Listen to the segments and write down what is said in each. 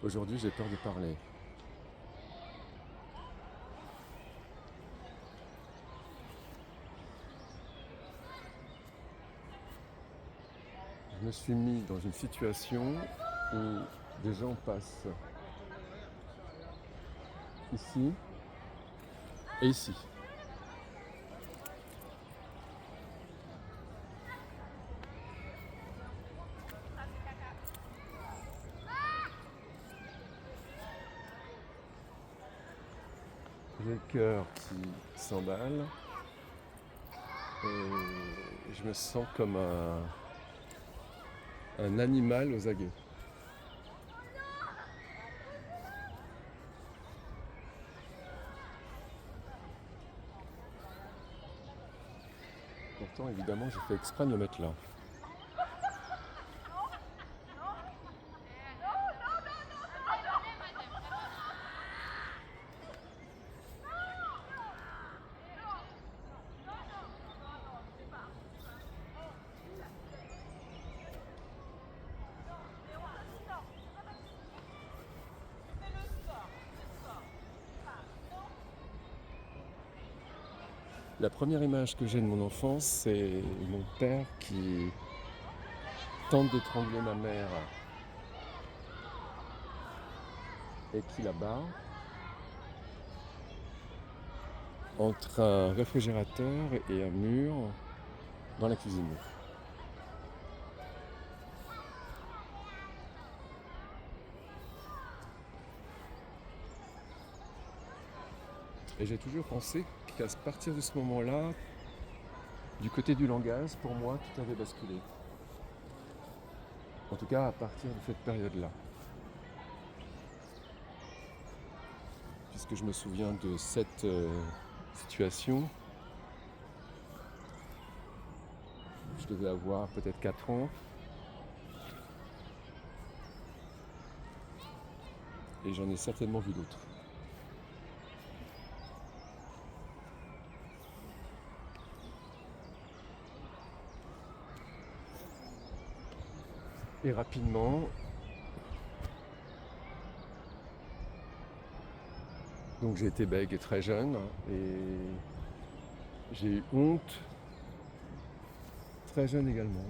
Aujourd'hui, j'ai peur de parler. Je me suis mis dans une situation où des gens passent ici et ici. J'ai le cœur qui s'emballe et je me sens comme un animal aux aguets. Pourtant, évidemment, j'ai fait exprès de me mettre là. La première image que j'ai de mon enfance, c'est mon père qui tente d'étrangler ma mère et qui la bat entre un réfrigérateur et un mur dans la cuisine. Et j'ai toujours pensé qu'à partir de ce moment-là, du côté du langage, pour moi, tout avait basculé. En tout cas, à partir de cette période-là. Puisque je me souviens de cette situation, je devais avoir peut-être 4 ans. Et j'en ai certainement vu d'autres. Et rapidement, donc j'ai été bègue très jeune et j'ai eu honte très jeune également.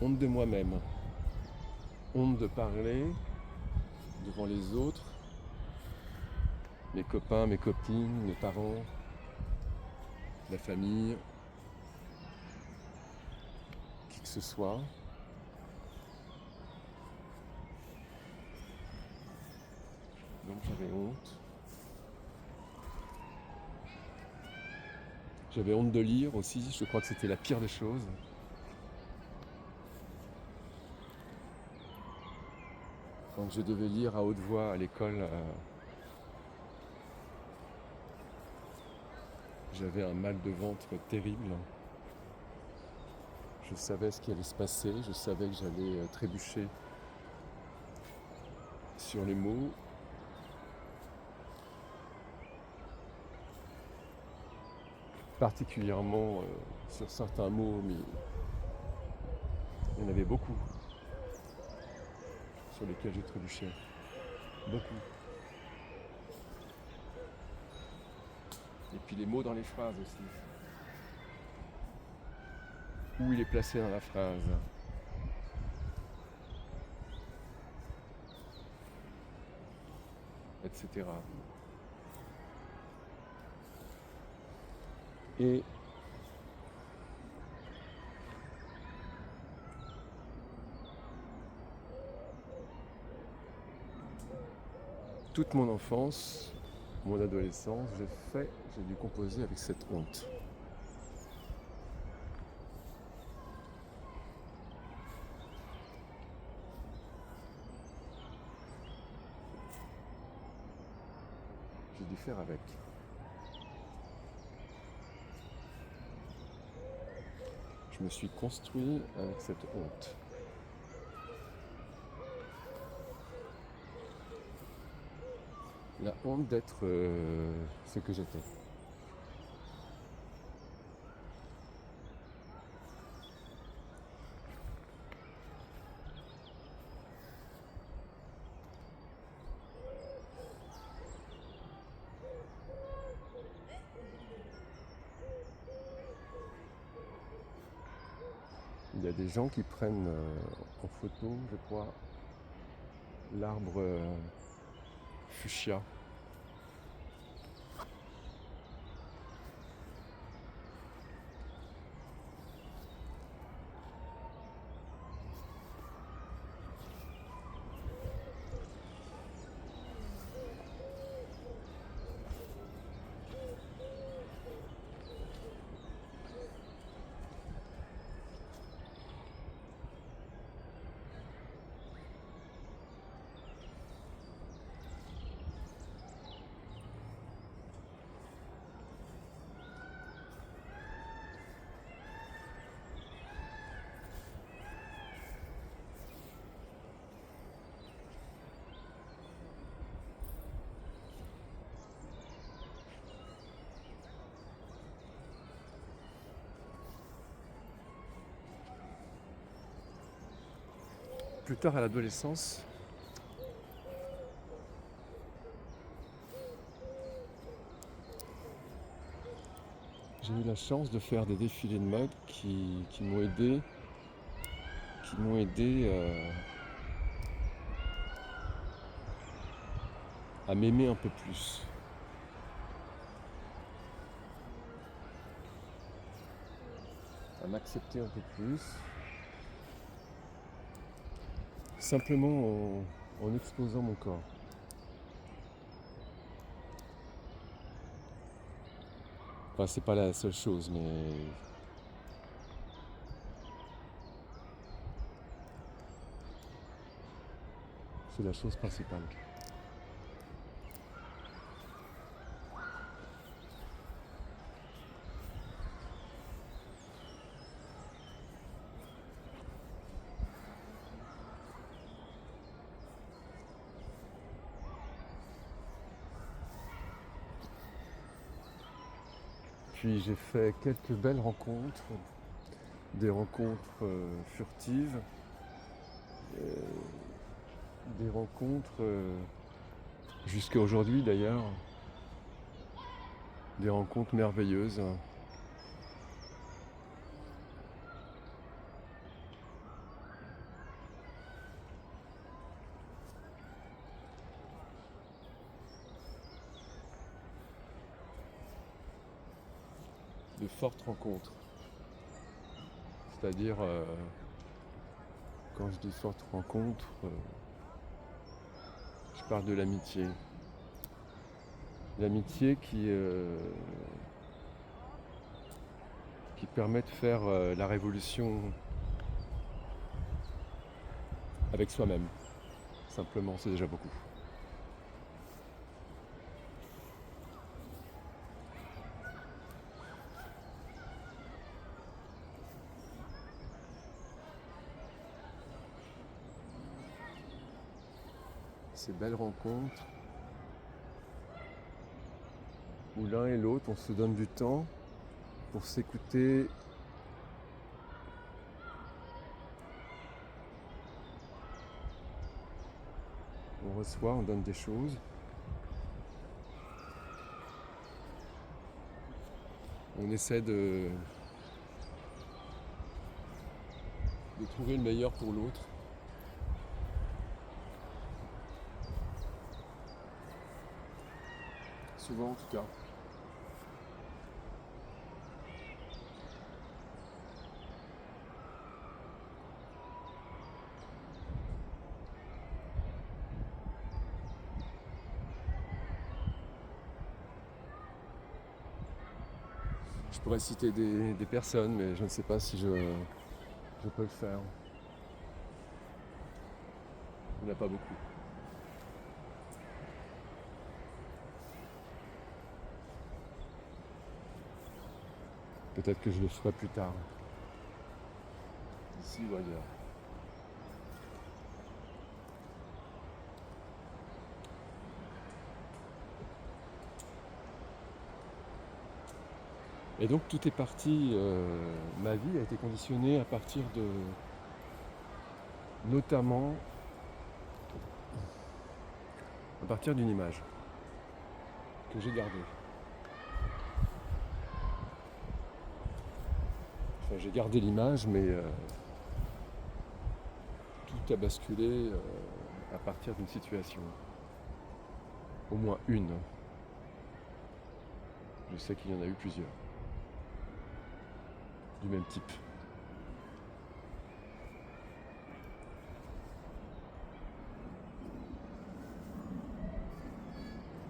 Honte de moi-même. Honte de parler devant les autres, mes copains, mes copines, mes parents, la famille, qui que ce soit. Donc j'avais honte. J'avais honte de lire aussi, je crois que c'était la pire des choses. Quand je devais lire à haute voix à l'école, j'avais un mal de ventre terrible. Je savais ce qui allait se passer, je savais que j'allais trébucher sur les mots. Particulièrement sur certains mots, mais il y en avait beaucoup sur lesquels j'ai trébuché. Beaucoup. Et puis les mots dans les phrases aussi. Où il est placé dans la phrase. Etc. Et toute mon enfance, mon adolescence, j'ai dû composer avec cette honte. J'ai dû faire avec. Je me suis construit avec cette honte. La honte d'être ce que j'étais. Il y a des gens qui prennent en photo, je crois, l'arbre fuchsia. Plus tard à l'adolescence, j'ai eu la chance de faire des défilés de mode qui m'ont aidé à m'aimer un peu plus. À m'accepter un peu plus. Simplement en exposant mon corps. Enfin, c'est pas la seule chose, mais c'est la chose principale. Puis j'ai fait quelques belles rencontres, des rencontres furtives, des rencontres jusqu'à aujourd'hui d'ailleurs, des rencontres merveilleuses. De fortes rencontres. C'est-à-dire, quand je dis fortes rencontres, je parle de l'amitié. L'amitié qui permet de faire la révolution avec soi-même. Simplement, c'est déjà beaucoup. Ces belles rencontres où l'un et l'autre, on se donne du temps pour s'écouter, on reçoit, on donne des choses, on essaie de trouver le meilleur pour l'autre. Souvent en tout cas. Je pourrais citer des personnes, mais je ne sais pas si je peux le faire. Il n'y en a pas beaucoup. Peut-être que je le ferai plus tard. Ici ou ailleurs. Et donc tout est parti, ma vie a été conditionnée à partir notamment, à partir d'une image que j'ai gardée. Enfin, j'ai gardé l'image, mais qui a basculé à partir d'une situation. Au moins une. Je sais qu'il y en a eu plusieurs. Du même type.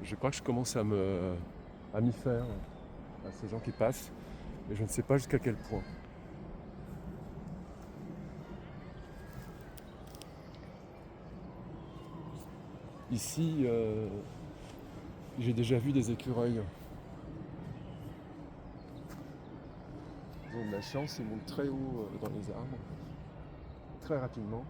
Je crois que je commence à m'y faire à ces gens qui passent, mais je ne sais pas jusqu'à quel point. Ici, j'ai déjà vu des écureuils. Ils ont de la chance, ils montent très haut dans les arbres, très rapidement.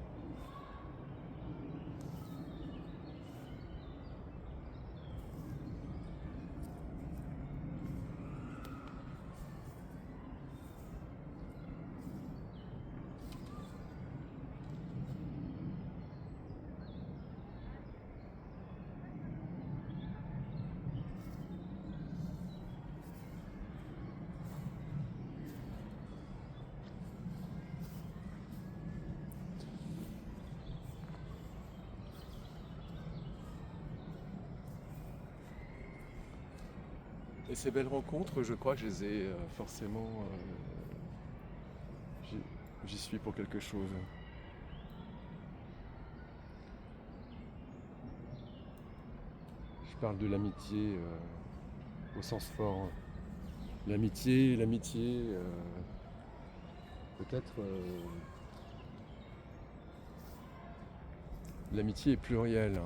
Et ces belles rencontres, je crois que je les ai forcément... j'y suis pour quelque chose. Je parle de l'amitié au sens fort. L'amitié, peut-être... l'amitié est plurielle.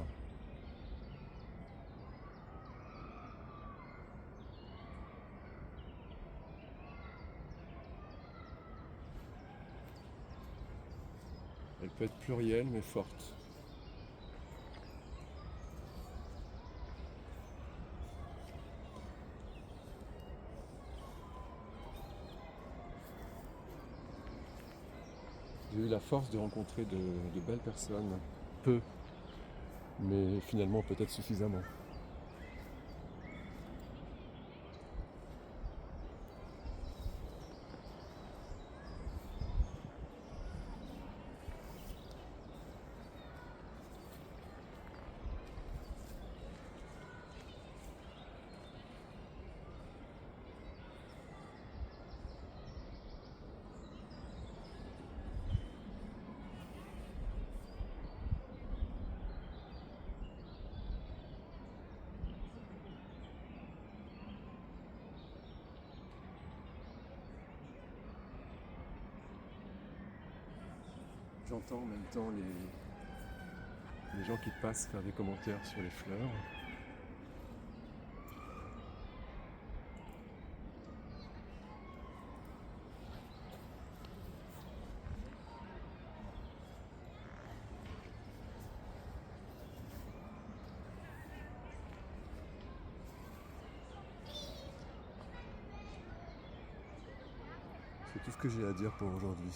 Elle peut être plurielle mais forte. J'ai eu la force de rencontrer de belles personnes. Peu, mais finalement peut-être suffisamment. J'entends en même temps les gens qui passent faire des commentaires sur les fleurs. C'est tout ce que j'ai à dire pour aujourd'hui.